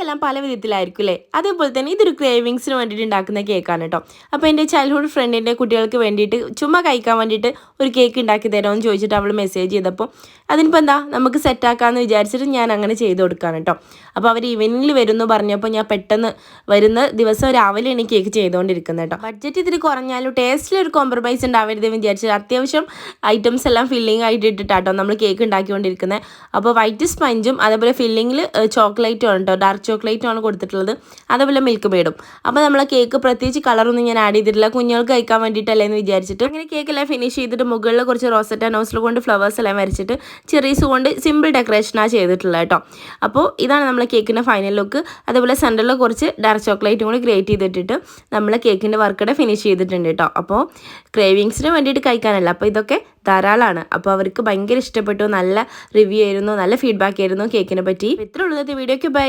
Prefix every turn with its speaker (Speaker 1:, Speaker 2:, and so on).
Speaker 1: എല്ലാം പല വിധത്തിലായിരിക്കും അല്ലേ. അതേപോലെ തന്നെ ഇതൊരു ക്രേവിങ്സിന് വേണ്ടിയിട്ട് ഉണ്ടാക്കുന്ന കേക്കാണ് കേട്ടോ. അപ്പോൾ എൻ്റെ ചൈൽഡ്ഹുഡ് ഫ്രണ്ടിൻ്റെ കുട്ടികൾക്ക് വേണ്ടിയിട്ട് ചുമ്മാ കഴിക്കാൻ വേണ്ടിയിട്ട് ഒരു കേക്ക് ഉണ്ടാക്കി തരുമെന്ന് ചോദിച്ചിട്ട് അവൾ മെസ്സേജ് ചെയ്തപ്പോൾ അതിനിപ്പോൾ എന്താ നമുക്ക് സെറ്റാക്കാമെന്ന് വിചാരിച്ചിട്ട് ഞാൻ അങ്ങനെ ചെയ്ത് കൊടുക്കുകയാണ് കേട്ടോ. അപ്പോൾ അവർ ഈവനിങ്ങിൽ വരുമെന്ന് പറഞ്ഞപ്പോൾ ഞാൻ പെട്ടെന്ന് വരുന്ന ദിവസം രാവിലെയാണ് കേക്ക് ചെയ്തുകൊണ്ടിരിക്കുന്നത് കേട്ടോ. ബഡ്ജറ്റ് ഇതിൽ കുറഞ്ഞാലും ടേസ്റ്റിലൊരു കോംപ്രമൈസ് ഉണ്ടാവരുതെന്ന് വിചാരിച്ചിട്ട് അത്യാവശ്യം ഐറ്റംസ് എല്ലാം ഫില്ലിംഗ് ആയിട്ട് ഇട്ടിട്ടാട്ടോ നമ്മൾ കേക്ക് ഉണ്ടാക്കിക്കൊണ്ടിരിക്കുന്നത്. അപ്പോൾ വൈറ്റ് സ്പഞ്ചും അതേപോലെ ഫില്ലിങ്ങിൽ ചോക്ലേറ്റും ആണ് കേട്ടോ, ഡാർക്ക് ചോക്ലേറ്റും ആണ് കൊടുത്തിട്ടുള്ളത്, അതേപോലെ മിൽക്ക് മെയ്ഡും. അപ്പോൾ നമ്മൾ കേക്ക് പ്രത്യേകിച്ച് കളറൊന്നും ഞാൻ ആഡ് ചെയ്തിട്ടില്ല, കുഞ്ഞുങ്ങൾക്ക് കഴിക്കാൻ വേണ്ടിയിട്ടല്ലേ എന്ന് വിചാരിച്ചിട്ട് അങ്ങനെ കേക്കെല്ലാം ഫിനിഷ് ചെയ്തിട്ട് മുകളിൽ കുറച്ച് റോസറ്റ നോസിൽ കൊണ്ട് ഫ്ലവേഴ്സ് എല്ലാം വരച്ചിട്ട് ചെറീസ് കൊണ്ട് സിമ്പിൾ ഡെക്കറേഷനാണ് ചെയ്തിട്ടുള്ളത് കേട്ടോ. അപ്പോൾ ഇതാണ് നമ്മളെ കേക്കിൻ്റെ ഫൈനൽ ലുക്ക്. അതേപോലെ സെൻറ്ററിൽ കുറച്ച് ഡാർക്ക് ചോക്ലേറ്റും കൂടി ഗ്രേറ്റ് ചെയ്തിട്ടിട്ട് നമ്മൾ കേക്കിൻ്റെ വർക്കടെ ഫിനിഷ് ചെയ്തിട്ടുണ്ട് കേട്ടോ. അപ്പോൾ ക്രേവിങ്സിന് വേണ്ടിയിട്ട് കഴിക്കാനല്ല, അപ്പോൾ ഇതൊക്കെ ധാരാളമാണ്. അപ്പോൾ അവർക്ക് ഭയങ്കര ഇഷ്ടപ്പെട്ടു, നല്ല റിവ്യൂ ആയിരുന്നു, നല്ല ഫീഡ്ബാക്ക് ആയിരുന്നു കേക്കിനെ പറ്റി. ഇത്ര ഉള്ളത് വീഡിയോക്ക് ബൈ.